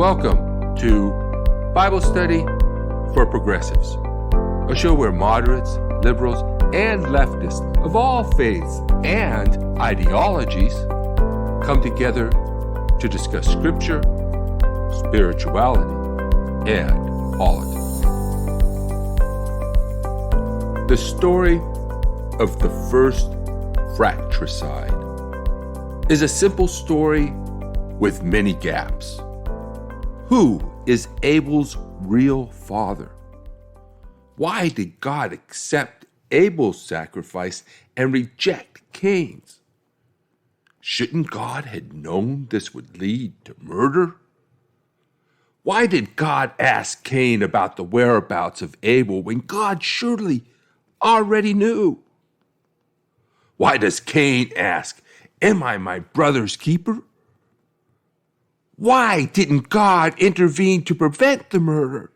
Welcome to Bible Study for Progressives, a show where moderates, liberals, and leftists of all faiths and ideologies come together to discuss scripture, spirituality, and politics. The story of the first fratricide is a simple story with many gaps. Who is Abel's real father? Why did God accept Abel's sacrifice and reject Cain's? Shouldn't God have known this would lead to murder? Why did God ask Cain about the whereabouts of Abel when God surely already knew? Why does Cain ask, "Am I my brother's keeper?" Why didn't God intervene to prevent the murder?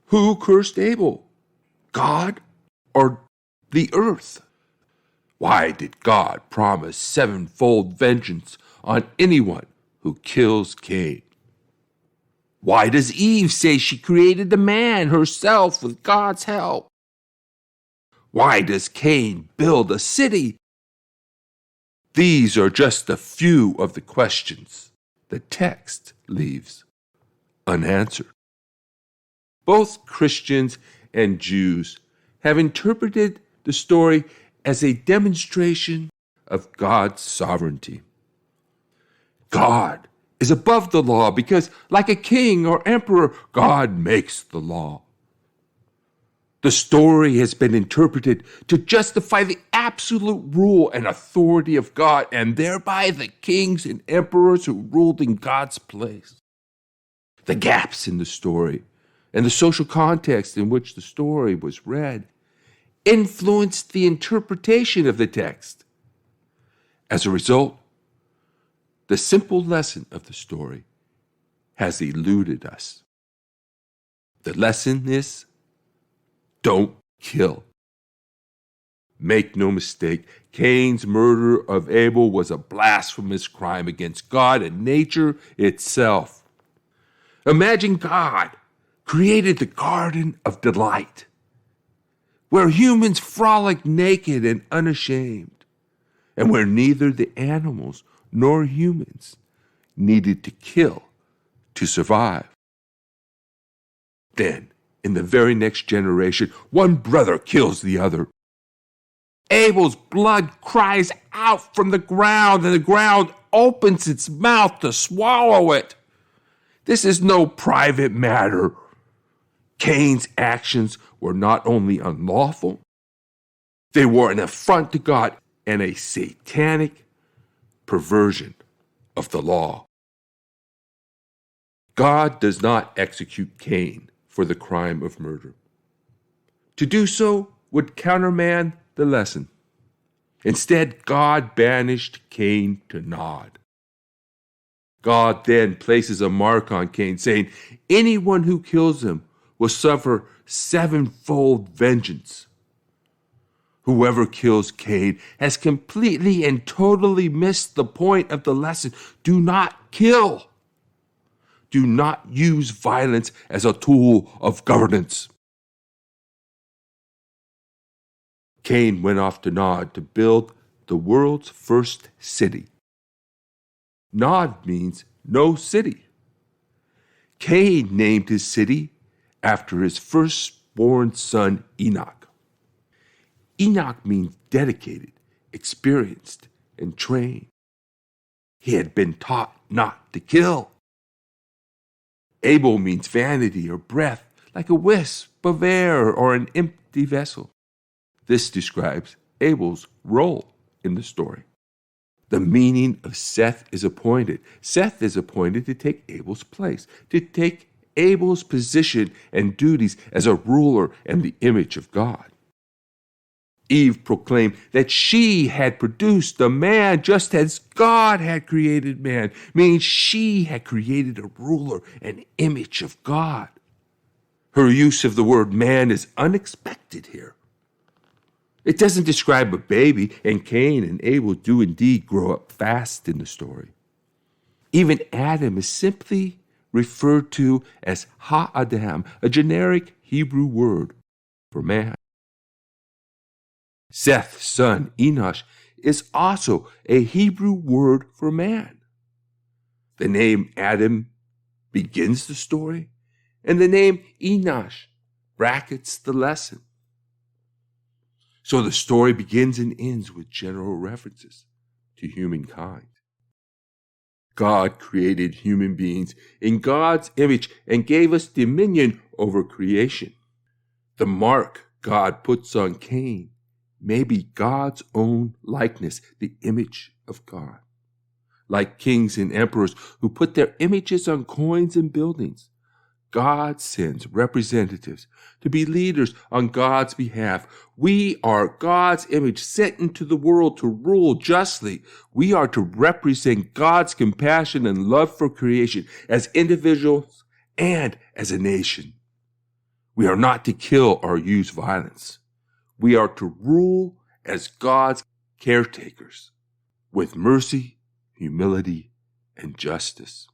Who cursed Abel? God or the earth? Why did God promise sevenfold vengeance on anyone who kills Cain? Why does Eve say she created the man herself with God's help? Why does Cain build a city? These are just a few of the questions the text leaves unanswered. Both Christians and Jews have interpreted the story as a demonstration of God's sovereignty. God is above the law because, like a king or emperor, God makes the law. The story has been interpreted to justify the absolute rule and authority of God, and thereby the kings and emperors who ruled in God's place. The gaps in the story and the social context in which the story was read influenced the interpretation of the text. As a result, the simple lesson of the story has eluded us. The lesson is, don't kill. Make no mistake, Cain's murder of Abel was a blasphemous crime against God and nature itself. Imagine God created the Garden of Delight, where humans frolic naked and unashamed, and where neither the animals nor humans needed to kill to survive. Then, in the very next generation, one brother kills the other. Abel's blood cries out from the ground, and the ground opens its mouth to swallow it. This is no private matter. Cain's actions were not only unlawful, they were an affront to God and a satanic perversion of the law. God does not execute Cain for the crime of murder. To do so would countermand the lesson. Instead, God banished Cain to Nod. God then places a mark on Cain, saying, anyone who kills him will suffer sevenfold vengeance. Whoever kills Cain has completely and totally missed the point of the lesson. Do not kill. Do not use violence as a tool of governance. Cain went off to Nod to build the world's first city. Nod means no city. Cain named his city after his firstborn son Enoch. Enoch means dedicated, experienced, and trained. He had been taught not to kill. Abel means vanity or breath, like a wisp of air or an empty vessel. This describes Abel's role in the story. The meaning of Seth is appointed. Seth is appointed to take Abel's place, to take Abel's position and duties as a ruler and the image of God. Eve proclaimed that she had produced a man just as God had created man, meaning she had created a ruler and image of God. Her use of the word man is unexpected here. It doesn't describe a baby, and Cain and Abel do indeed grow up fast in the story. Even Adam is simply referred to as Ha-Adam, a generic Hebrew word for man. Seth's son, Enosh, is also a Hebrew word for man. The name Adam begins the story, and the name Enosh brackets the lesson. So the story begins and ends with general references to humankind. God created human beings in God's image and gave us dominion over creation. The mark God puts on Cain may be God's own likeness, the image of God. Like kings and emperors who put their images on coins and buildings, God sends representatives to be leaders on God's behalf. We are God's image sent into the world to rule justly. We are to represent God's compassion and love for creation as individuals and as a nation. We are not to kill or use violence. We are to rule as God's caretakers with mercy, humility, and justice.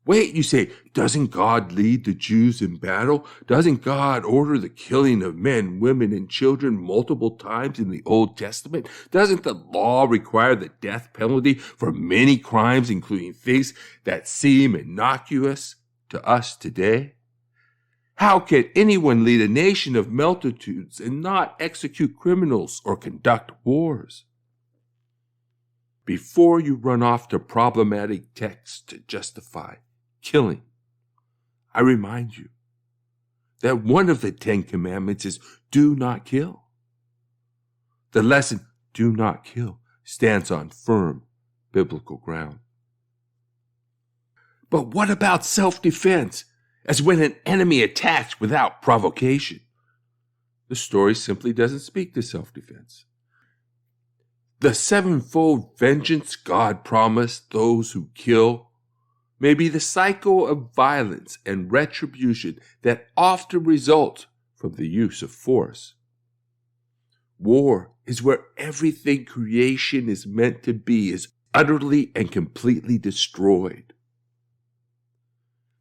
Wait, you say, doesn't God lead the Jews in battle? Doesn't God order the killing of men, women, and children multiple times in the Old Testament? Doesn't the law require the death penalty for many crimes, including things that seem innocuous to us today? How can anyone lead a nation of multitudes and not execute criminals or conduct wars? Before you run off to problematic texts to justify killing, I remind you that one of the 10 Commandments is do not kill. The lesson, do not kill, stands on firm biblical ground. But what about self-defense, as when an enemy attacks without provocation? The story simply doesn't speak to self-defense. The sevenfold vengeance God promised those who kill may be the cycle of violence and retribution that often result from the use of force. War is where everything creation is meant to be is utterly and completely destroyed.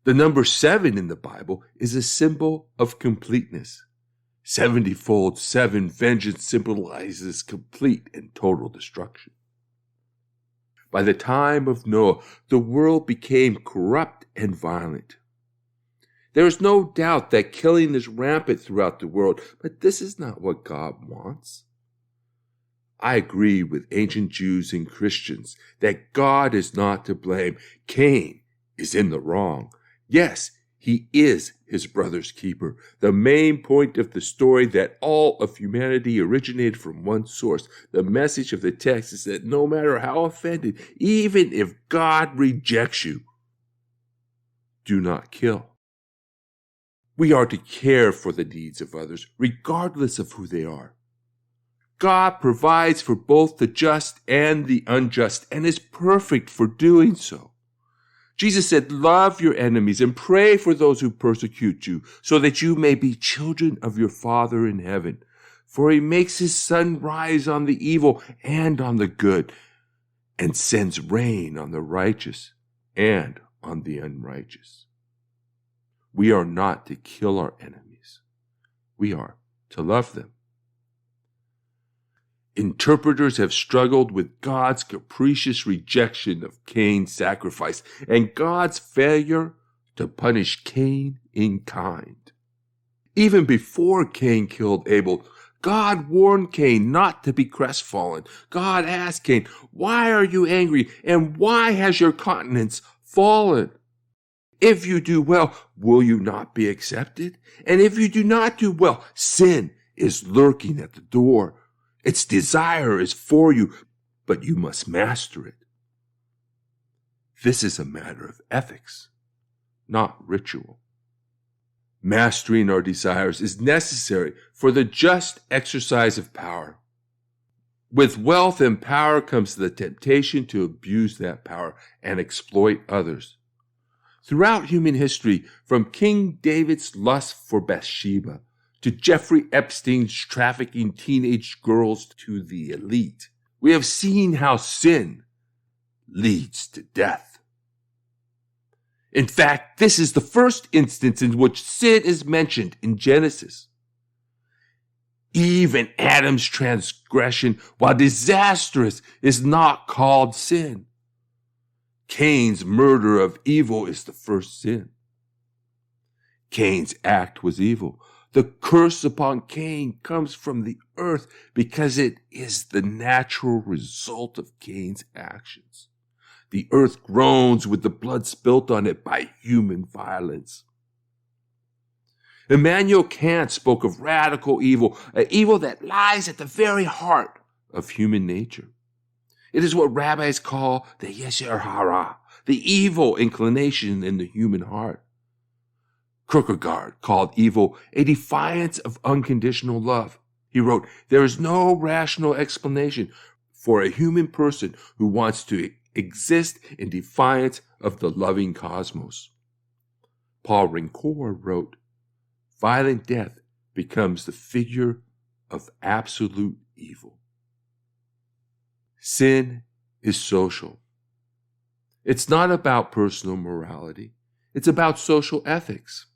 The number 7 in the Bible is a symbol of completeness. 70-fold 7 vengeance symbolizes complete and total destruction. By the time of Noah, the world became corrupt and violent. There is no doubt that killing is rampant throughout the world, but this is not what God wants. I agree with ancient Jews and Christians that God is not to blame. Cain is in the wrong. Yes, he is his brother's keeper. The main point of the story that all of humanity originated from one source. The message of the text is that no matter how offended, even if God rejects you, do not kill. We are to care for the needs of others, regardless of who they are. God provides for both the just and the unjust, and is perfect for doing so. Jesus said, love your enemies and pray for those who persecute you, so that you may be children of your Father in heaven. For he makes his sun rise on the evil and on the good, and sends rain on the righteous and on the unrighteous. We are not to kill our enemies. We are to love them. Interpreters have struggled with God's capricious rejection of Cain's sacrifice and God's failure to punish Cain in kind. Even before Cain killed Abel, God warned Cain not to be crestfallen. God asked Cain, why are you angry and why has your countenance fallen? If you do well, will you not be accepted? And if you do not do well, sin is lurking at the door. Its desire is for you, but you must master it. This is a matter of ethics, not ritual. Mastering our desires is necessary for the just exercise of power. With wealth and power comes the temptation to abuse that power and exploit others. Throughout human history, from King David's lust for Bathsheba to Jeffrey Epstein's trafficking teenage girls to the elite, we have seen how sin leads to death. In fact, this is the first instance in which sin is mentioned in Genesis. Eve and Adam's transgression, while disastrous, is not called sin. Cain's murder of Abel is the first sin. Cain's act was evil. The curse upon Cain comes from the earth because it is the natural result of Cain's actions. The earth groans with the blood spilt on it by human violence. Immanuel Kant spoke of radical evil, an evil that lies at the very heart of human nature. It is what rabbis call the yetzer hara, the evil inclination in the human heart. Kierkegaard called evil a defiance of unconditional love. He wrote, "There is no rational explanation for a human person who wants to exist in defiance of the loving cosmos." Paul Ricoeur wrote, "Violent death becomes the figure of absolute evil." Sin is social. It's not about personal morality. It's about social ethics.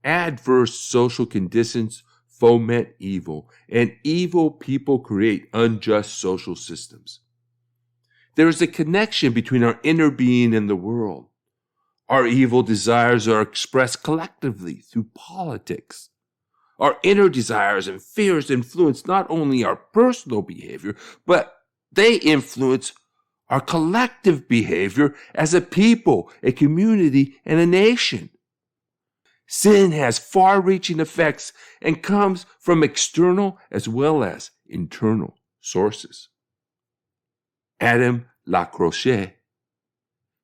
Adverse social conditions foment evil, and evil people create unjust social systems. There is a connection between our inner being and the world. Our evil desires are expressed collectively through politics. Our inner desires and fears influence not only our personal behavior, but they influence our collective behavior as a people, a community, and a nation. Sin has far-reaching effects and comes from external as well as internal sources. Adam Lacroix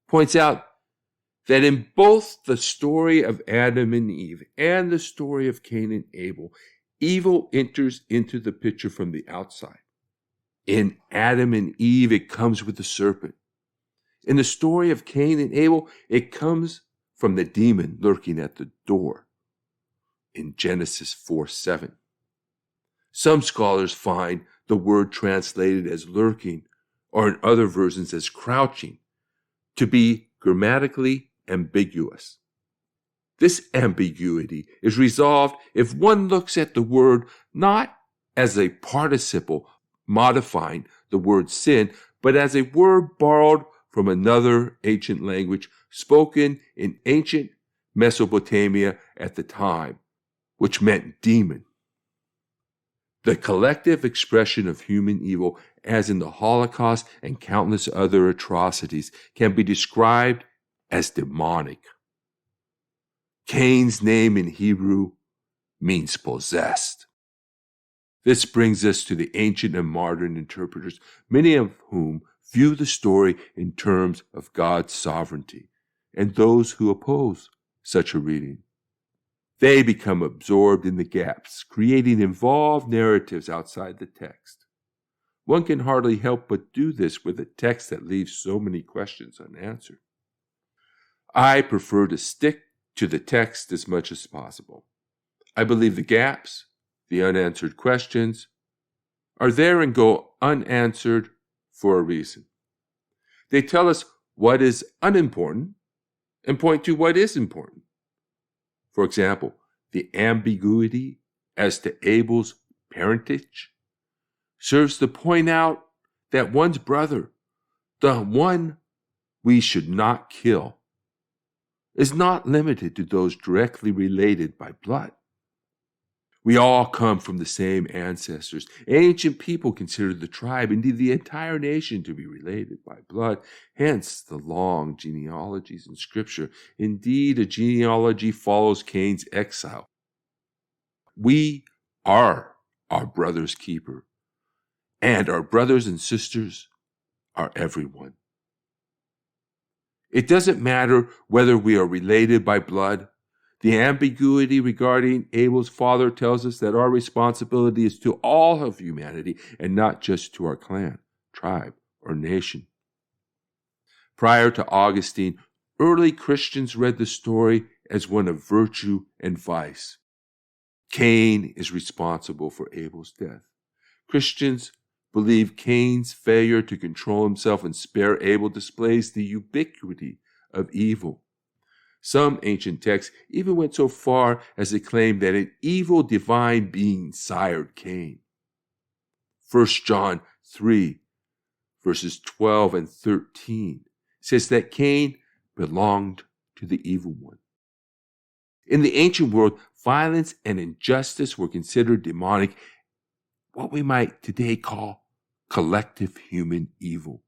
points out that in both the story of Adam and Eve and the story of Cain and Abel, evil enters into the picture from the outside. In Adam and Eve, it comes with the serpent. In the story of Cain and Abel, it comes from the demon lurking at the door in Genesis 4:7. Some scholars find the word translated as lurking, or in other versions as crouching, to be grammatically ambiguous. This ambiguity is resolved if one looks at the word not as a participle modifying the word sin, but as a word borrowed from another ancient language spoken in ancient Mesopotamia at the time, which meant demon. The collective expression of human evil, as in the Holocaust and countless other atrocities, can be described as demonic. Cain's name in Hebrew means possessed. This brings us to the ancient and modern interpreters, many of whom view the story in terms of God's sovereignty, and those who oppose such a reading. They become absorbed in the gaps, creating involved narratives outside the text. One can hardly help but do this with a text that leaves so many questions unanswered. I prefer to stick to the text as much as possible. I believe the gaps, the unanswered questions, are there and go unanswered for a reason. They tell us what is unimportant and point to what is important. For example, the ambiguity as to Abel's parentage serves to point out that one's brother, the one we should not kill, is not limited to those directly related by blood. We all come from the same ancestors. Ancient people considered the tribe, indeed the entire nation, to be related by blood, hence the long genealogies in Scripture. Indeed, a genealogy follows Cain's exile. We are our brother's keeper, and our brothers and sisters are everyone. It doesn't matter whether we are related by blood. The ambiguity regarding Abel's father tells us that our responsibility is to all of humanity and not just to our clan, tribe, or nation. Prior to Augustine, early Christians read the story as one of virtue and vice. Cain is responsible for Abel's death. Christians believe Cain's failure to control himself and spare Abel displays the ubiquity of evil. Some ancient texts even went so far as to claim that an evil divine being sired Cain. 1 John 3, verses 12 and 13 says that Cain belonged to the evil one. In the ancient world, violence and injustice were considered demonic, what we might today call collective human evil.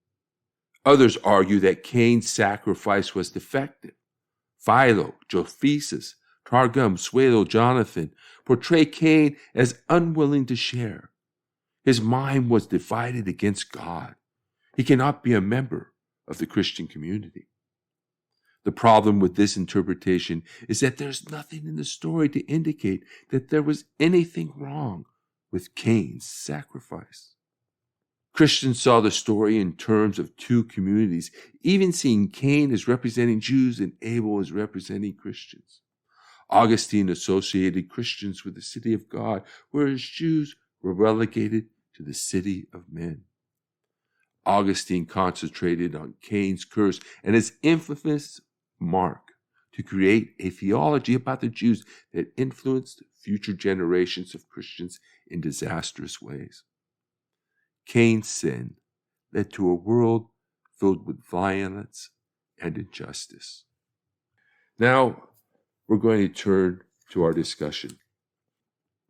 Others argue that Cain's sacrifice was defective. Philo, Josephus, Targum, Suelo, Jonathan portray Cain as unwilling to share. His mind was divided against God. He cannot be a member of the Christian community. The problem with this interpretation is that there's nothing in the story to indicate that there was anything wrong with Cain's sacrifice. Christians saw the story in terms of two communities, even seeing Cain as representing Jews and Abel as representing Christians. Augustine associated Christians with the city of God, whereas Jews were relegated to the city of men. Augustine concentrated on Cain's curse and his infamous mark to create a theology about the Jews that influenced future generations of Christians in disastrous ways. Cain's sin led to a world filled with violence and injustice. Now, we're going to turn to our discussion.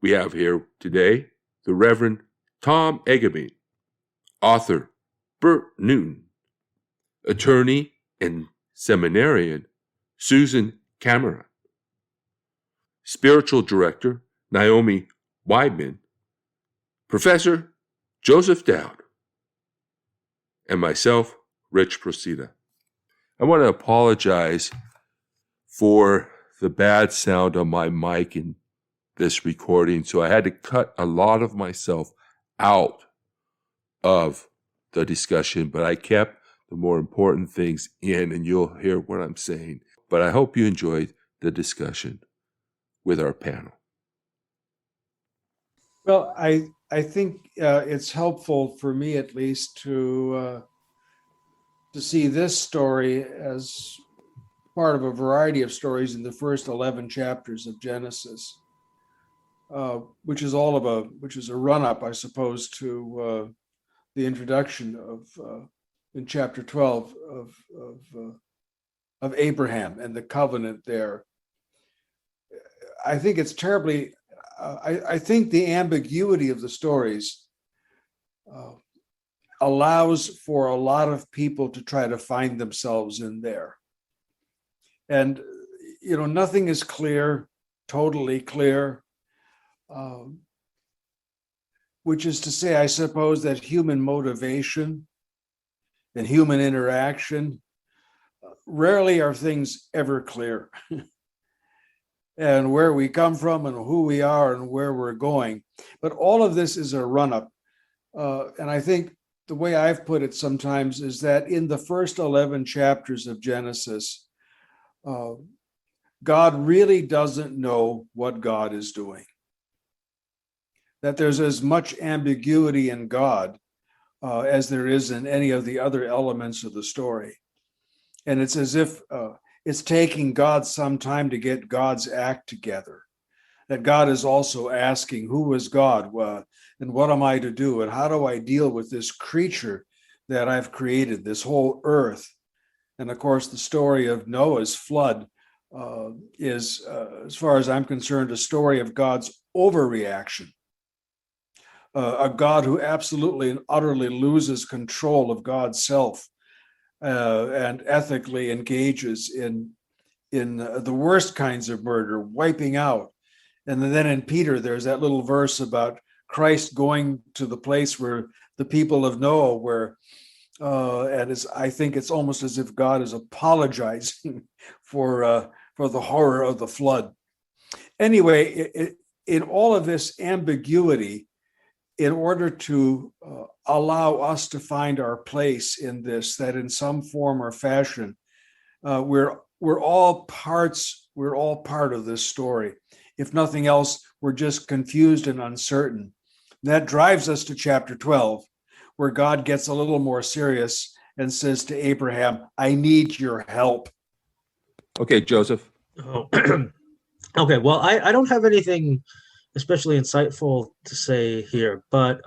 We have here today the Reverend Tom Eggerbein, author Bert Newton, attorney and seminarian Susan Cameron, spiritual director Naomi Weidman, Professor Joseph Dowd, and myself, Rich Procida. I want to apologize for the bad sound on my mic in this recording, so I had to cut a lot of myself out of the discussion, but I kept the more important things in, and you'll hear what I'm saying. But I hope you enjoyed the discussion with our panel. Well, I think it's helpful for me, at least, to see this story as part of a variety of stories in the first 11 chapters of Genesis, which is a run-up, I suppose, to the introduction of in chapter 12 of Abraham and the covenant there. I think it's terribly. I think the ambiguity of the stories allows for a lot of people to try to find themselves in there. And, nothing is clear, totally clear, which is to say, I suppose, that human motivation and human interaction rarely are things ever clear. And where we come from and who we are and where we're going. But all of this is a run-up. And I think the way I've put it sometimes is that in the first 11 chapters of Genesis, God really doesn't know what God is doing. That there's as much ambiguity in God as there is in any of the other elements of the story. And it's as if it's taking God some time to get God's act together. That God is also asking, who is God? And what am I to do? And how do I deal with this creature that I've created, this whole earth? And of course, the story of Noah's flood is, as far as I'm concerned, a story of God's overreaction. A God who absolutely and utterly loses control of God's self. And ethically engages in the worst kinds of murder, wiping out. And then in Peter, there's that little verse about Christ going to the place where the people of Noah were, and I think it's almost as if God is apologizing for the horror of the flood. Anyway, in all of this ambiguity, in order to allow us to find our place in this, that in some form or fashion, we're all part of this story. If nothing else, we're just confused and uncertain. That drives us to chapter 12, where God gets a little more serious and says to Abraham, I need your help. Okay, Joseph. Oh. Okay, well, I don't have anything especially insightful to say here, but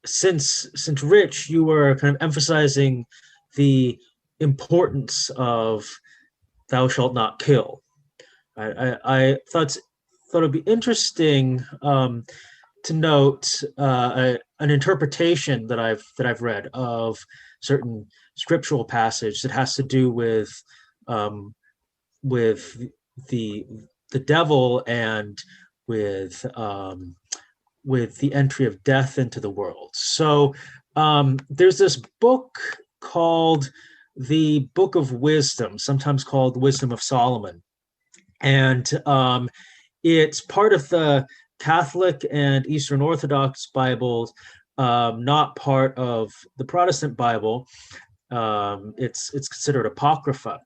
since Rich, you were kind of emphasizing the importance of "thou shalt not kill." I thought it'd be interesting to note an interpretation that I've read of certain scriptural passage that has to do um, with the the devil and with with the entry of death into the world. So there's this book called the Book of Wisdom, sometimes called Wisdom of Solomon, and it's part of the Catholic and Eastern Orthodox Bibles, not part of the Protestant Bible. It's considered apocrypha.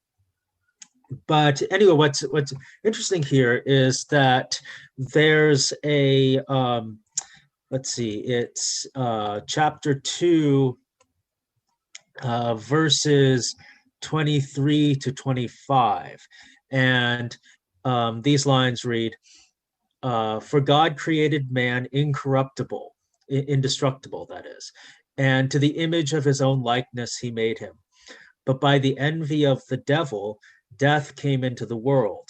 But anyway, what's interesting here is that there's a let's see, it's chapter 2, verses 23 to 25, and these lines read, "For God created man incorruptible, indestructible, that is, and to the image of his own likeness he made him. But by the envy of the devil, death came into the world,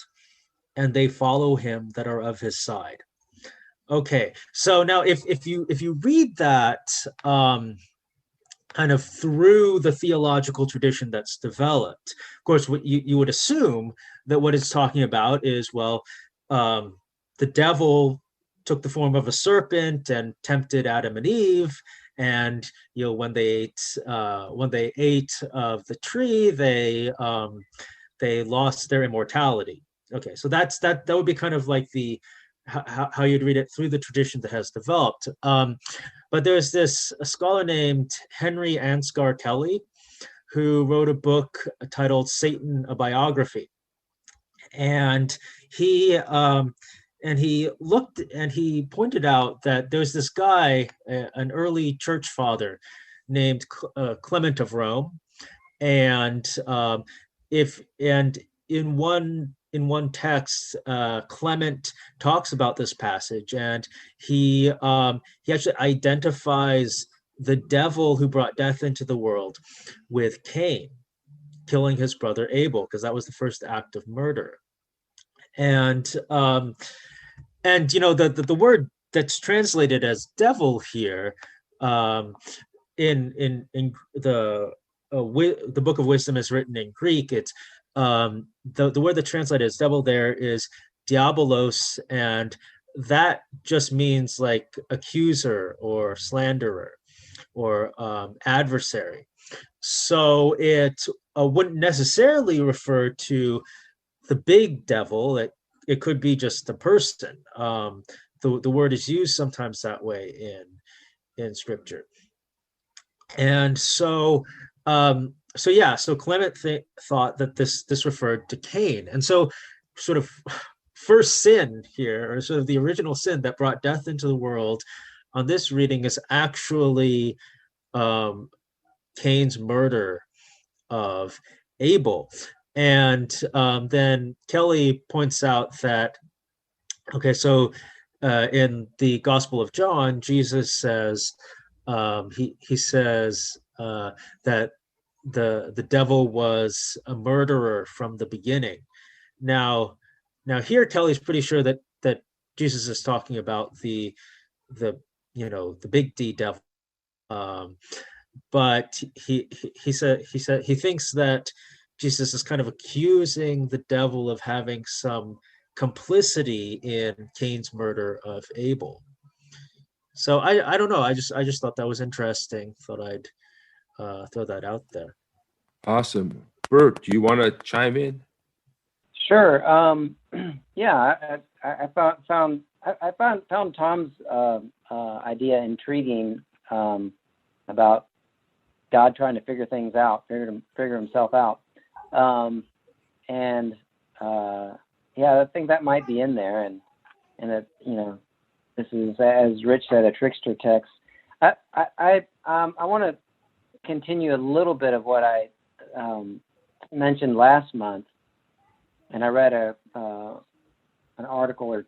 and they follow him that are of his side." Okay, so now if you read that kind of through the theological tradition that's developed, of course, what you would assume that what it's talking about is, well, the devil took the form of a serpent and tempted Adam and Eve, and when they ate of the tree, they lost their immortality. Okay, so that would be kind of like the how you'd read it through the tradition that has developed. But there's a scholar named Henry Ansgar Kelly who wrote a book titled Satan, a Biography. And he looked and he pointed out that there's this guy, an early church father named Clement of Rome. And in one text, Clement talks about this passage, and he actually identifies the devil who brought death into the world with Cain killing his brother Abel, because that was the first act of murder. And the word that's translated as devil here, in the Book of Wisdom is written in Greek. It's the word that translated as devil there is diabolos, and that just means like accuser or slanderer or adversary. So it wouldn't necessarily refer to the big devil. It could be just a person. The word is used sometimes that way in scripture. And so Clement thought that this referred to Cain. And so sort of first sin here, or sort of the original sin that brought death into the world on this reading, is actually Cain's murder of Abel. And then Kelly points out that, okay, so in the Gospel of John, Jesus says, he says that the devil was a murderer from the beginning. Now here Kelly's pretty sure that Jesus is talking about the big D devil, but he said he thinks that Jesus is kind of accusing the devil of having some complicity in Cain's murder of Abel. So I don't know. I just thought that was interesting. Thought I'd throw that out there. Awesome. Bert, do you want to chime in? Sure. Yeah, I found Tom's idea intriguing, about God trying to figure things out, figure himself out, and I think that might be in there, and that this is, as Rich said, a trickster text. I want to continue a little bit of what I mentioned last month, and I read an article or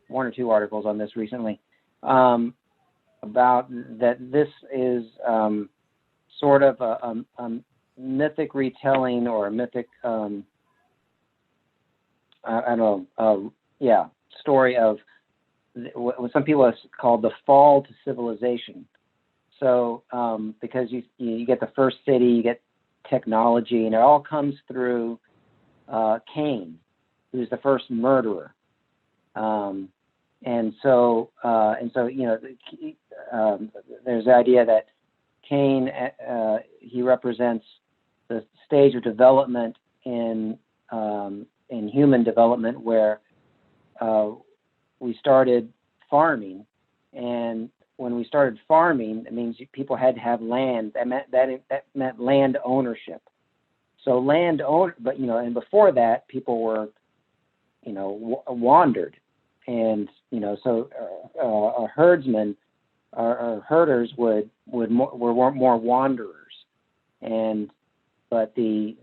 one or two articles on this recently about that. This is sort of a mythic retelling or a mythic, I don't know, story of what some people have called the fall to civilization. So because you get the first city, you get technology, and it all comes through Cain, who's the first murderer. And so there's the idea that Cain, he represents the stage of development in human development where we started farming, and when we started farming, it means people had to have land. That meant land ownership. So but and before that, people were, wandered, and so a herdsman or herders were more wanderers, but the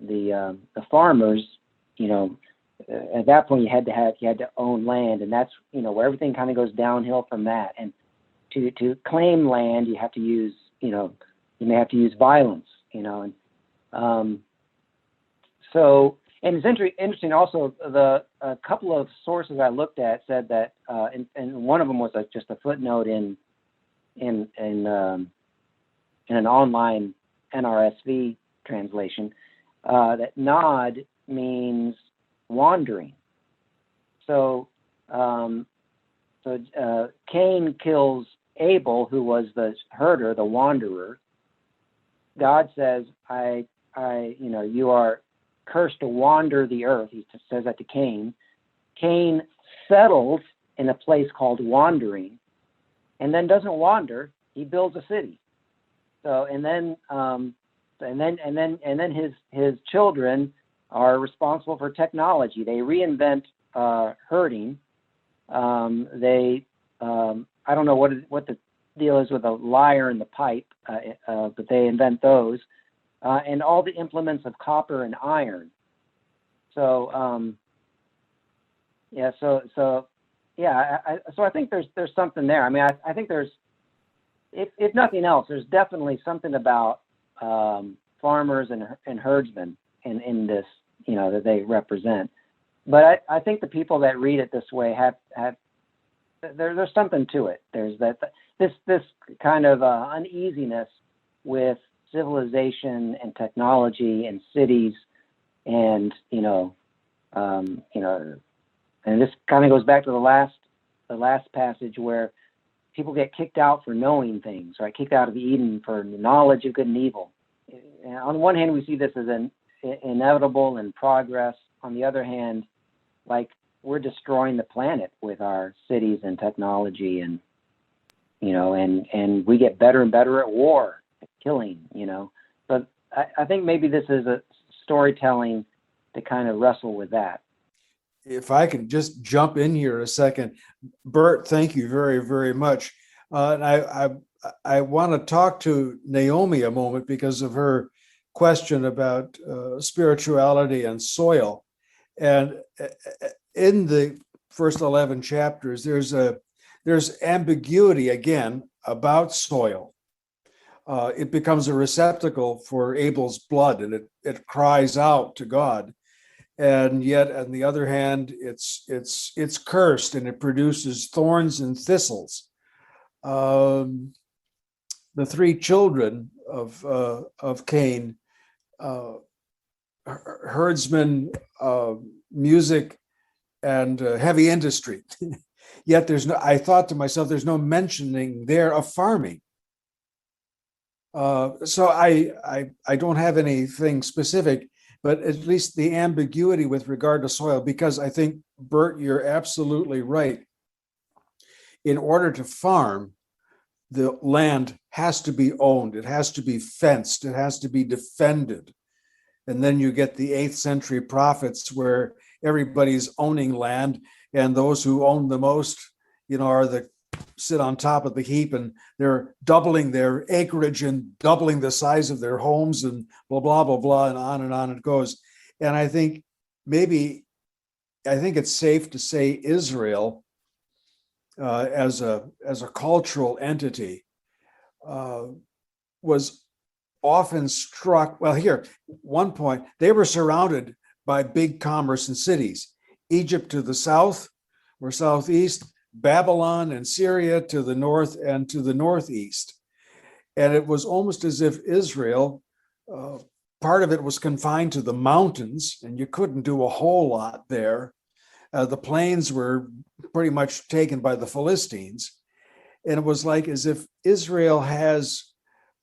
farmers, at that point you had to own land, and that's where everything kind of goes downhill from that. And to claim land, you have to use you may have to use violence, and so. And it's interesting also, a couple of sources I looked at said that, and one of them was just a footnote in an online NRSV translation, that Nod means wandering. So Cain kills Abel, who was the herder, the wanderer. God says, you are cursed to wander the earth. He says that to Cain. Cain settles in a place called wandering, and then doesn't wander. He builds a city. So and then his children are responsible for technology. They reinvent herding. I don't know what the deal is with the lyre and the pipe, but they invent those. And all the implements of copper and iron. So I think there's something there. I mean, I think there's, if nothing else, there's definitely something about farmers and herdsmen in this, that they represent. But I think the people that read it this way have there's something to it. There's this kind of uneasiness with civilization and technology and cities, and and this kind of goes back to the last passage where people get kicked out for knowing things, right? Kicked out of Eden for knowledge of good and evil. And on one hand, we see this as an inevitable and progress. On the other hand, like, we're destroying the planet with our cities and technology, and and we get better and better at war, at killing, But I think maybe this is a storytelling to kind of wrestle with that. If I can just jump in here a second, Bert, thank you very, very much. And I want to talk to Naomi a moment because of her question about spirituality and soil. And in the first 11 chapters, there's ambiguity again about soil. It becomes a receptacle for Abel's blood, and it cries out to God. And yet, on the other hand, it's cursed, and it produces thorns and thistles. The three children of Cain, herdsmen, music, and heavy industry. Yet I thought to myself, there's no mentioning there of farming. So I don't have anything specific, but at least the ambiguity with regard to soil, because I think, Bert, you're absolutely right. In order to farm, the land has to be owned. It has to be fenced. It has to be defended. And then you get the 8th century prophets where everybody's owning land, and those who own the most, are the sit on top of the heap, and they're doubling their acreage and doubling the size of their homes, and blah, blah, blah, blah, and on it goes. And I think it's safe to say Israel as a cultural entity was often struck. Well, here, one point, they were surrounded by big commerce and cities. Egypt to the south or southeast, Babylon and Syria to the north and to the northeast. And it was almost as if Israel, part of it was confined to the mountains, and you couldn't do a whole lot there. The plains were pretty much taken by the Philistines. And it was like as if Israel has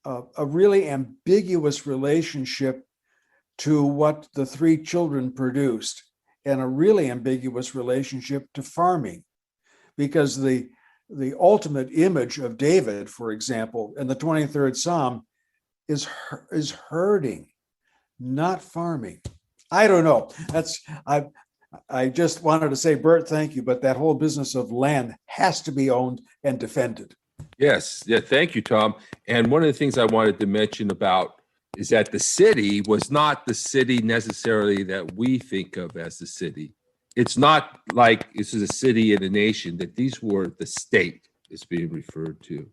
a really ambiguous relationship to what the three children produced, and a really ambiguous relationship to farming, because the ultimate image of David, for example, in the 23rd Psalm is herding, not farming. I don't know. I just wanted to say, Bert, thank you, but that whole business of land has to be owned and defended. Yes. Yeah. Thank you, Tom. And one of the things I wanted to mention about is that the city was not the city necessarily that we think of as the city. It's not like this is a city and a nation, that these were the state is being referred to.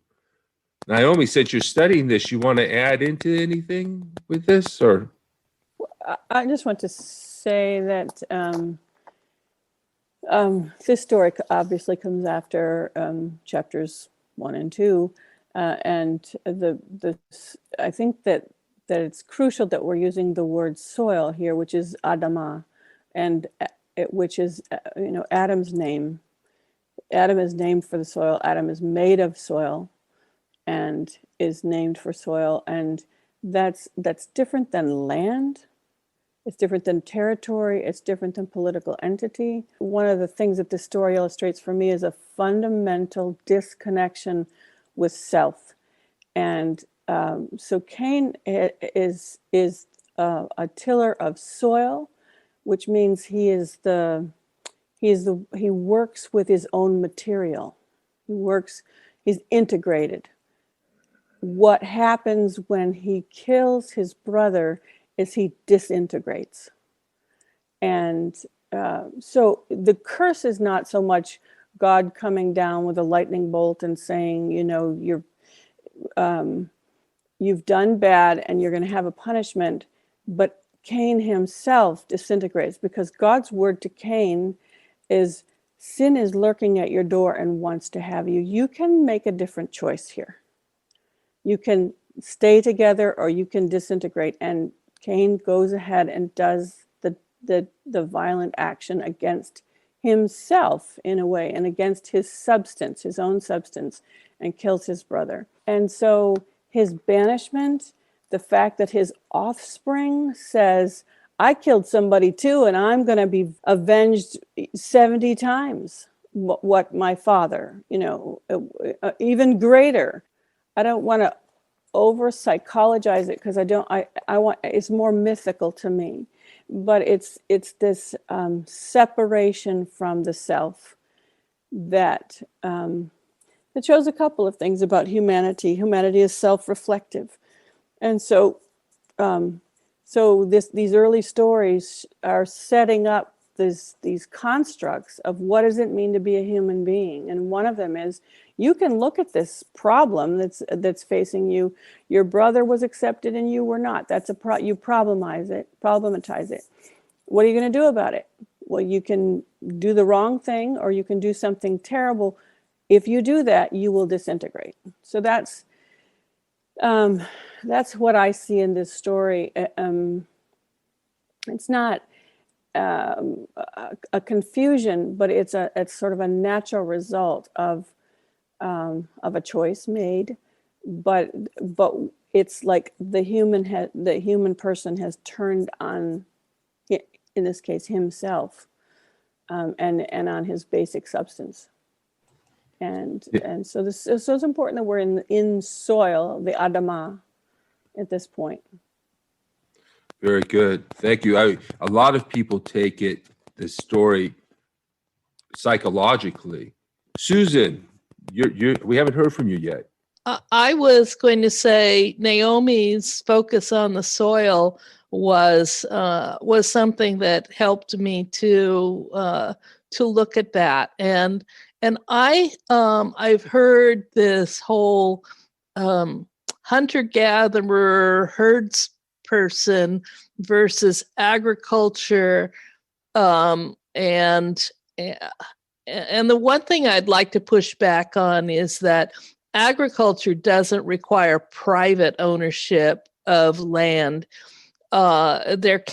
Naomi, since you're studying this, you want to add into anything with this, or? I just want to say that this story obviously comes after chapters 1 and 2, and I think that it's crucial that we're using the word soil here, which is Adamah, and which is Adam's name. Adam is named for the soil. Adam is made of soil, and is named for soil, and that's different than land. It's different than territory. It's different than political entity. One of the things that this story illustrates for me is a fundamental disconnection with self. And so Cain is a tiller of soil, which means he works with his own material. He's integrated. What happens when he kills his brother is he disintegrates. And so the curse is not so much God coming down with a lightning bolt and saying, you've done bad and you're going to have a punishment, but Cain himself disintegrates, because God's word to Cain is, sin is lurking at your door and wants to have you. You can make a different choice here. You can stay together or you can disintegrate. And Cain goes ahead and does the violent action against himself in a way, and against his substance, his own substance, and kills his brother. And so his banishment, the fact that his offspring says, I killed somebody too, and I'm going to be avenged 70 times what my father, even greater. I don't want to over psychologize it, because I want, it's more mythical to me, but it's this separation from the self that shows a couple of things about humanity. Humanity is self-reflective, and so these early stories are setting up these constructs of what does it mean to be a human being. And one of them is, you can look at this problem that's facing you. Your brother was accepted and you were not. That's you problematize it. What are you going to do about it? Well, you can do the wrong thing, or you can do something terrible. If you do that, you will disintegrate. So that's what I see in this story. It's not a confusion, but it's sort of a natural result of a choice made. But it's like the human person has turned on, in this case, himself, and on his basic substance. And so it's important that we're in soil, the Adamah, at this point. Very good. Thank you. A lot of people take this story psychologically. Susan, we haven't heard from you yet. I was going to say Naomi's focus on the soil was something that helped me to look at that, and I've heard this whole hunter-gatherer herds person versus agriculture, and the one thing I'd like to push back on is that agriculture doesn't require private ownership of land. There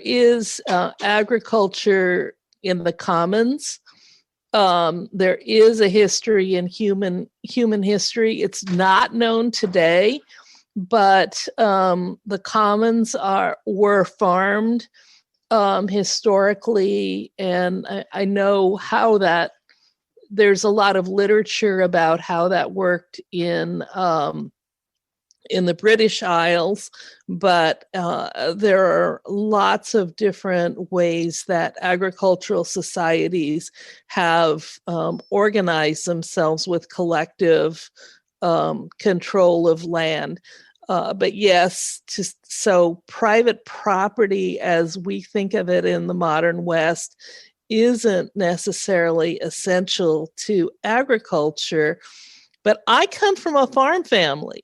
is agriculture in the commons. There is a history in human history. It's not known today, but the commons were farmed historically, and I know how that. There's a lot of literature about how that worked in the British Isles, but there are lots of different ways that agricultural societies have organized themselves with collective control of land. But yes, so private property as we think of it in the modern West isn't necessarily essential to agriculture. But I come from a farm family.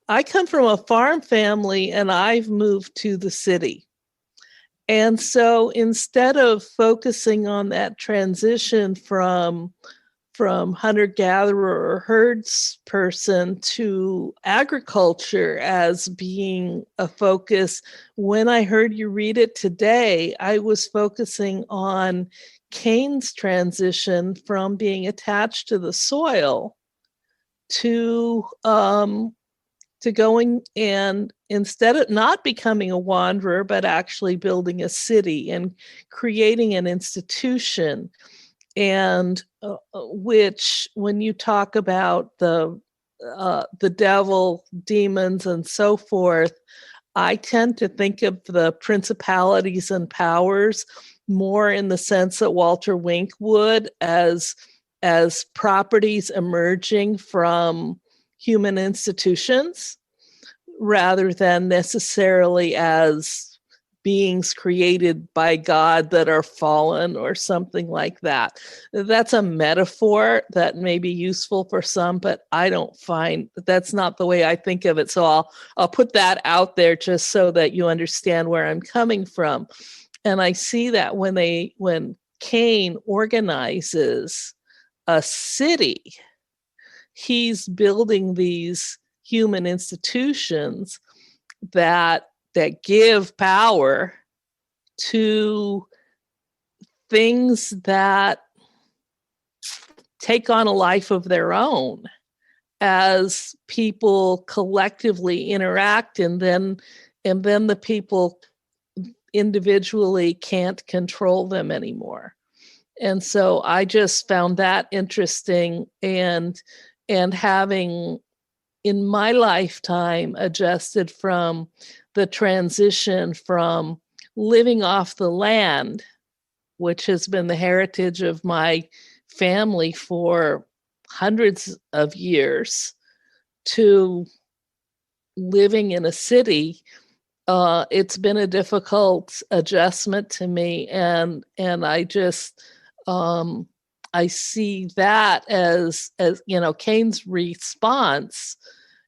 And I've moved to the city. And so instead of focusing on that transition from hunter-gatherer or herds person to agriculture as being a focus, when I heard you read it today, I was focusing on Cain's transition from being attached to the soil to going, and instead of not becoming a wanderer, but actually building a city and creating an institution. And which, when you talk about the devil, demons, and so forth, I tend to think of the principalities and powers more in the sense that Walter Wink would, as properties emerging from human institutions, rather than necessarily as beings created by God that are fallen or something like that. That's a metaphor that may be useful for some, but I don't find that's not the way I think of it. So I'll put that out there just so that you understand where I'm coming from. And I see that when Cain organizes a city, he's building these human institutions that give power to things that take on a life of their own as people collectively interact, and then the people individually can't control them anymore. And so I just found that interesting, and having in my lifetime adjusted from the transition from living off the land, which has been the heritage of my family for hundreds of years, to living in a city. It's been a difficult adjustment to me, and I just I see that as Cain's response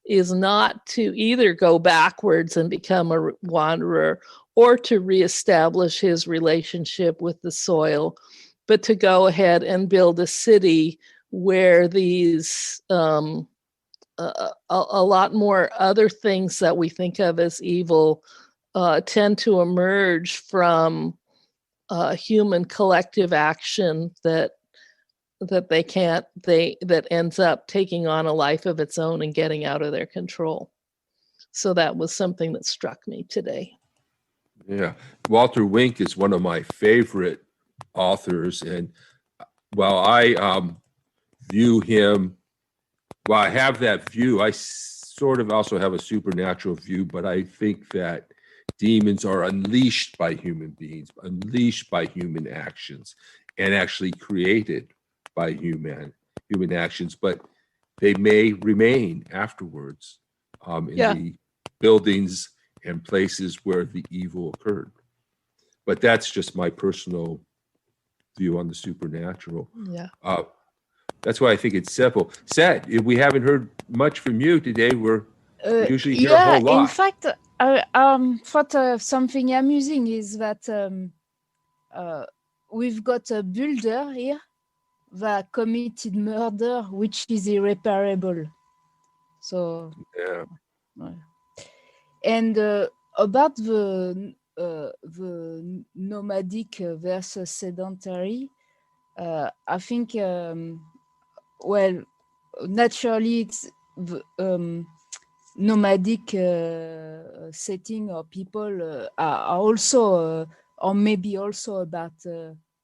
is not to either go backwards and become a wanderer or to reestablish his relationship with the soil, but to go ahead and build a city where these a lot more other things that we think of as evil tend to emerge from human collective action that ends up taking on a life of its own and getting out of their control. So that was something that struck me today. Yeah, Walter Wink is one of my favorite authors, and while I view him, while I have that view, I sort of also have a supernatural view, but I think that demons are unleashed by human beings, unleashed by human actions, and actually created by human human actions, but they may remain afterwards in Yeah. the buildings and places where the evil occurred. But that's just my personal view on the supernatural. Yeah. That's why I think it's simple. Seth, if we haven't heard much from you today, we usually hear a Yeah, whole lot. in fact, what something amusing is that we've got a builder here that committed murder, which is irreparable. So, Yeah. and about the nomadic versus sedentary, I think, well, naturally it's the nomadic setting or people are also, or maybe also about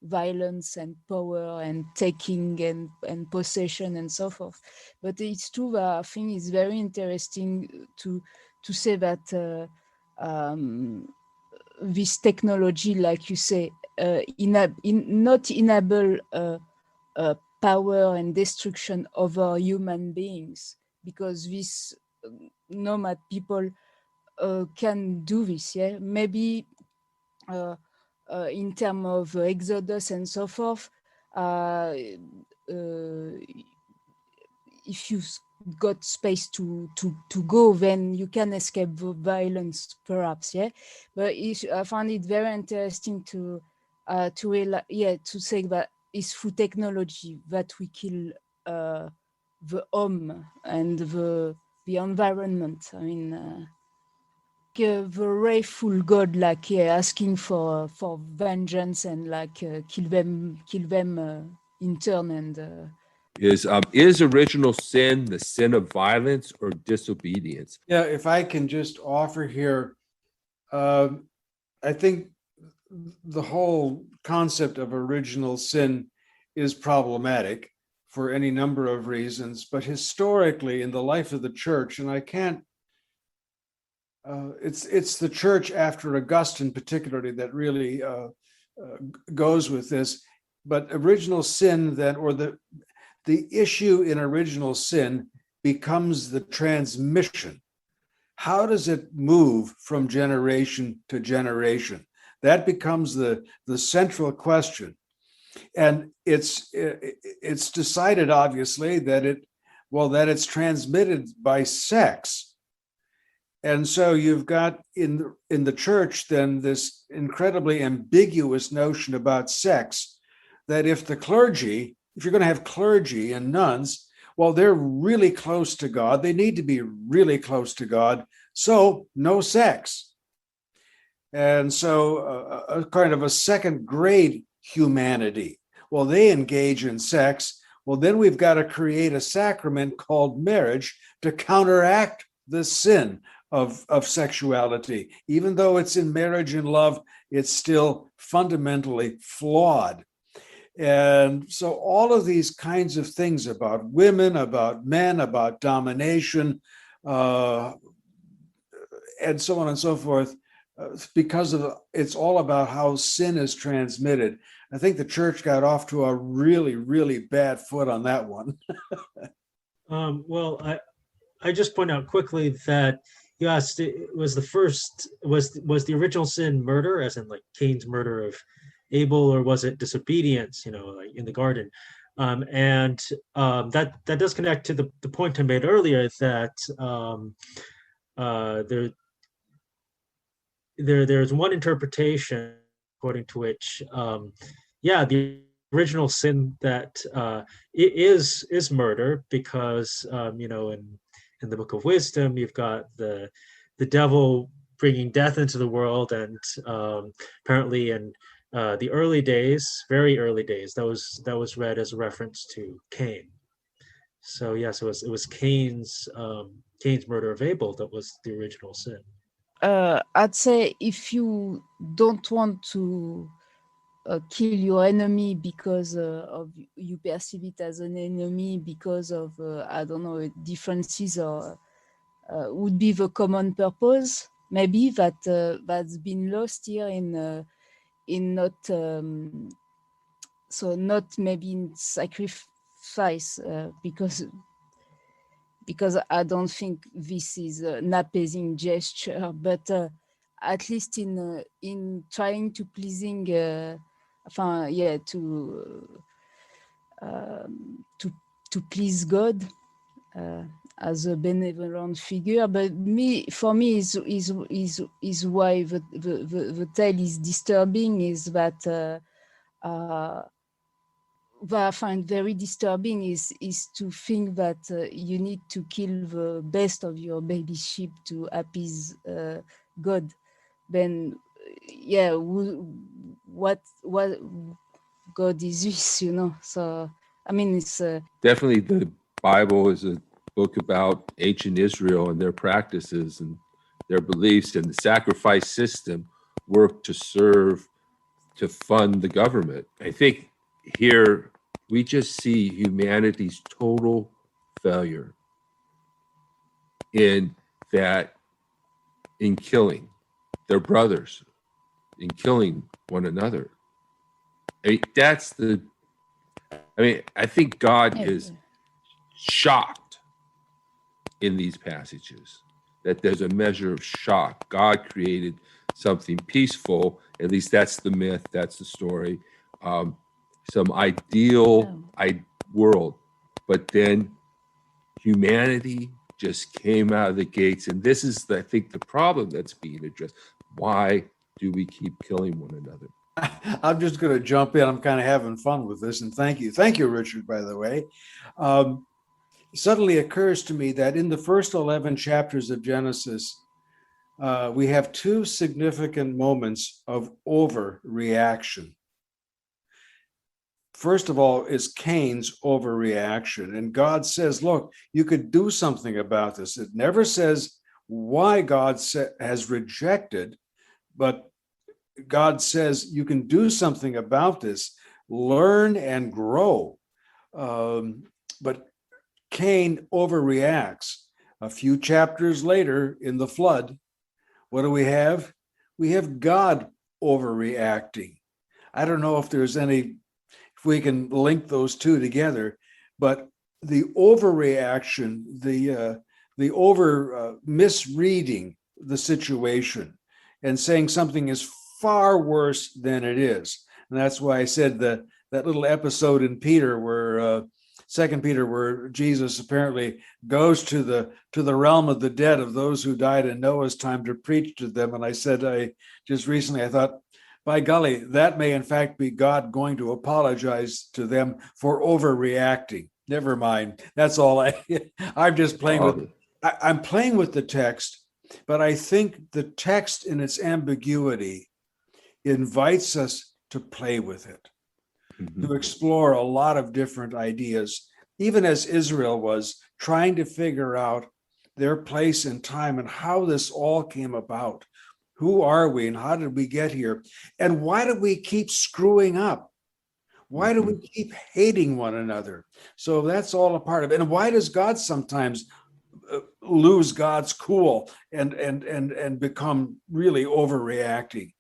violence and power and taking and possession and so forth. But it's true that I think it's very interesting to say that this technology, like you say, not enable power and destruction over human beings, because these nomad people can do this. Yeah, maybe in terms of exodus and so forth. If you've got space to go, then you can escape the violence, perhaps. Yeah, but I find it very interesting to say that it's through technology that we kill the home and the environment. I mean, the wrathful God, like asking for vengeance and like kill them in turn. And Is original sin the sin of violence or disobedience? Yeah, if I can just offer here, I think the whole concept of original sin is problematic for any number of reasons, but historically in the life of the church, and I can't, it's the church after Augustine particularly that really goes with this. But original sin then, or the issue in original sin becomes the transmission. How does it move from generation to generation? That becomes the central question. And it's decided, obviously, that it's transmitted by sex. And so you've got in the church then this incredibly ambiguous notion about sex, that if you're going to have clergy and nuns, well, they're really close to God. They need to be really close to God. So no sex. And so a kind of a second grade humanity. Well, they engage in sex. Well, then we've got to create a sacrament called marriage to counteract the sin of sexuality. Even though it's in marriage and love, it's still fundamentally flawed. And so all of these kinds of things about women, about men, about domination, and so on and so forth, because of it's all about how sin is transmitted. I think the church got off to a really, really bad foot on that one. Well, I just point out quickly that you asked, was the original sin murder, as in like Cain's murder of Abel, or was it disobedience, like in the garden? That does connect to the point I made earlier, that there's one interpretation according to which, the original sin that it is murder, because in the Book of Wisdom you've got the devil bringing death into the world, and apparently in the early days, very early days, that was read as a reference to Cain. So yes, it was Cain's murder of Abel that was the original sin. I'd say if you don't want to kill your enemy because of you perceive it as an enemy because of I don't know, differences, or would be the common purpose. Maybe that's been lost here in not so not maybe in sacrifice because I don't think this is an appeasing gesture, but at least in trying to pleasing, to please God as a benevolent figure. But for me is why the tale is disturbing, is that what I find very disturbing is to think that you need to kill the best of your baby sheep to appease God. Then, yeah, what God is this, So, I mean, it's Definitely, the Bible is a book about ancient Israel and their practices and their beliefs, and the sacrifice system worked to fund the government. I think here we just see humanity's total failure in killing their brothers, in killing one another. I think God is shocked in these passages, that there's a measure of shock. God created something peaceful, at least that's the myth, that's the story, some ideal world, but then humanity just came out of the gates, and this is, I think, the problem that's being addressed. Why do we keep killing one another? I'm just going to jump in. I'm kind of having fun with this, and thank you, Richard, by the way. Suddenly occurs to me that in the first 11 chapters of Genesis, we have two significant moments of overreaction. First of all, is Cain's overreaction. And God says, look, you could do something about this. It never says why God has rejected, but God says you can do something about this, learn and grow. But Cain overreacts. A few chapters later in the flood, what do we have? We have God overreacting. I don't know if we can link those two together, but the overreaction, the over misreading the situation and saying something is far worse than it is. And that's why I said that little episode in Peter where 2 Peter, where Jesus apparently goes to the realm of the dead of those who died in Noah's time to preach to them. And I said, just recently, I thought, by golly, that may in fact be God going to apologize to them for overreacting. Never mind. That's all I'm just playing with. I'm playing with the text, but I think the text in its ambiguity invites us to play with it, to explore a lot of different ideas, even as Israel was trying to figure out their place in time and how this all came about. Who are we and how did we get here? And why do we keep screwing up? Why do we keep hating one another? So that's all a part of it. And why does God sometimes lose God's cool and become really overreacting?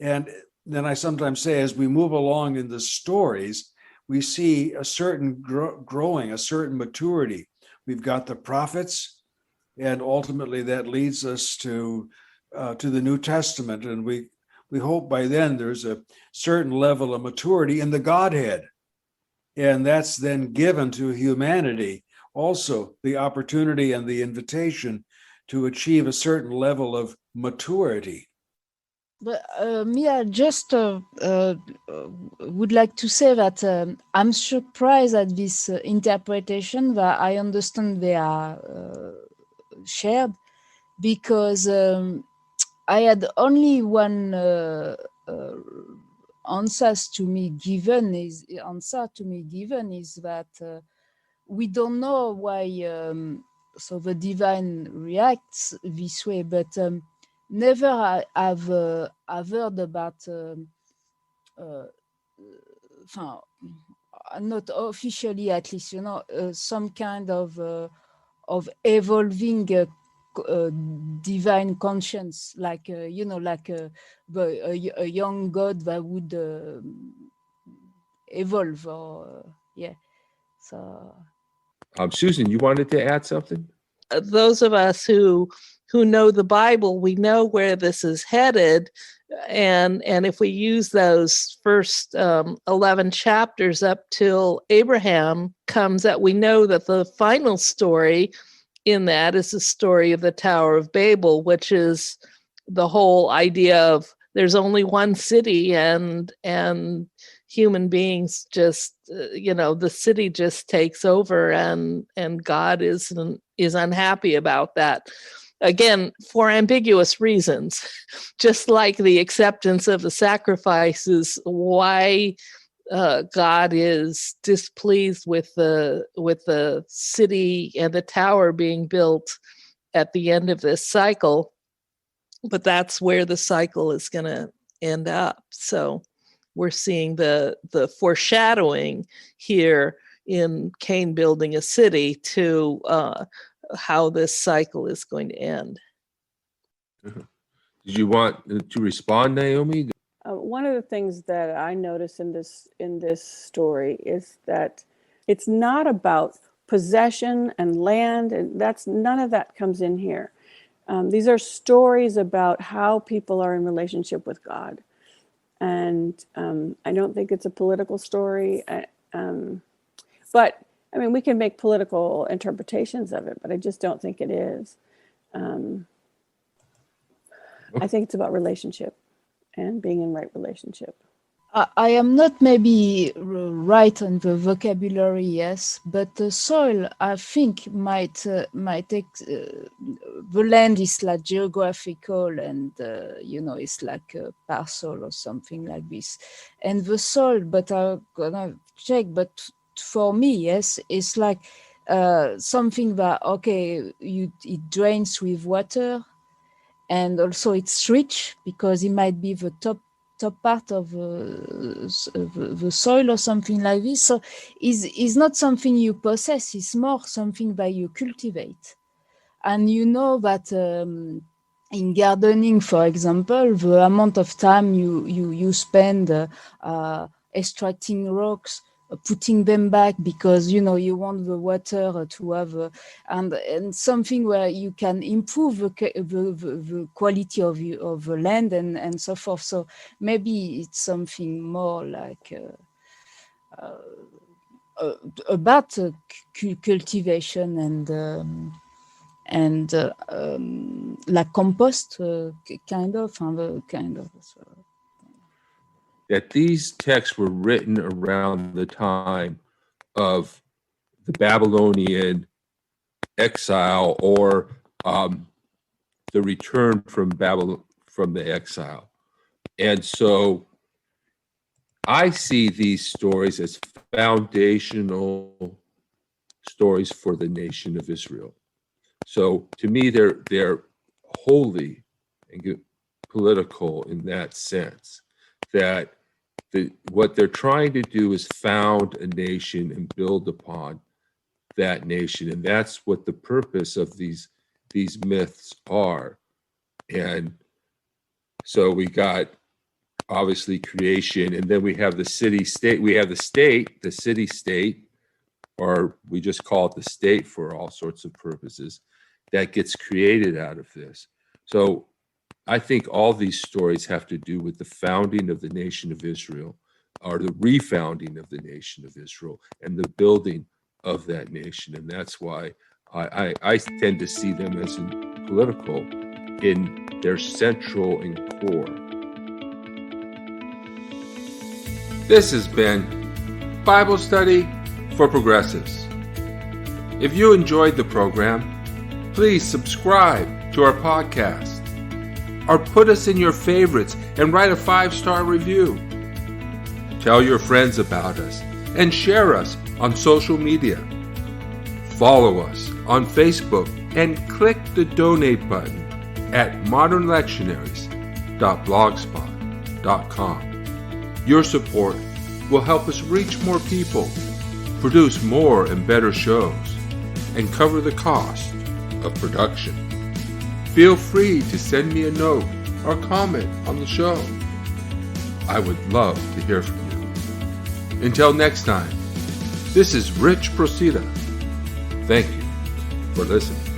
And then I sometimes say, as we move along in the stories, we see a certain growing, a certain maturity. We've got the prophets, and ultimately that leads us to the New Testament, and we hope by then there's a certain level of maturity in the Godhead, and that's then given to humanity also the opportunity and the invitation to achieve a certain level of maturity. But I just would like to say that I'm surprised at this interpretation, that I understand they are shared, because I had only one answer to me given is that we don't know why so the divine reacts this way, but never I've heard about not officially, at least, some kind of evolving divine conscience, like like a young God that would evolve, or yeah. So Susan, you wanted to add something? Those of us who know the Bible, we know where this is headed, and if we use those first 11 chapters up till Abraham comes, that we know that the final story in that is the story of the Tower of Babel, which is the whole idea of there's only one city, and human beings just the city just takes over, and God is unhappy about that, again, for ambiguous reasons. Just like the acceptance of the sacrifices, why God is displeased with the city and the tower being built at the end of this cycle. But that's where the cycle is going to end up. So we're seeing the foreshadowing here in Cain building a city to how this cycle is going to end. Did you want to respond, Naomi? One of the things that I notice in this story is that it's not about possession and land, and none of that comes in here. These are stories about how people are in relationship with God. And I don't think it's a political story. But, I mean, we can make political interpretations of it, but I just don't think it is. I think it's about relationship and being in right relationship. I am not maybe right on the vocabulary, yes, but the soil, I think, might the land is like geographical, and it's like a parcel or something like this, and the soil. But I'm gonna check. But for me, yes, it's like something that it drains with water, and also it's rich because it might be the top part of the soil or something like this. So is not something you possess, it's more something that you cultivate. And you know that in gardening, for example, the amount of time you spend extracting rocks, putting them back because you want the water to have and something where you can improve the quality of the land and so forth. So maybe it's something more like about cultivation and like compost kind of. That these texts were written around the time of the Babylonian exile or the return from Babylon, from the exile. And so I see these stories as foundational stories for the nation of Israel. So to me, they're wholly and political in that sense, that what they're trying to do is found a nation and build upon that nation. And that's what the purpose of these myths are. And so we got obviously creation, and then we have the city-state. We have the city-state, or we just call it the state for all sorts of purposes, that gets created out of this. So I think all these stories have to do with the founding of the nation of Israel, or the refounding of the nation of Israel, and the building of that nation. And that's why I tend to see them as political in their central and core. This has been Bible Study for Progressives. If you enjoyed the program, please subscribe to our podcast, or put us in your favorites and write a 5-star review. Tell your friends about us and share us on social media. Follow us on Facebook and click the donate button at modernlectionaries.blogspot.com. Your support will help us reach more people, produce more and better shows, and cover the cost of production. Feel free to send me a note or comment on the show. I would love to hear from you. Until next time, This is Rich Procida. Thank you for listening.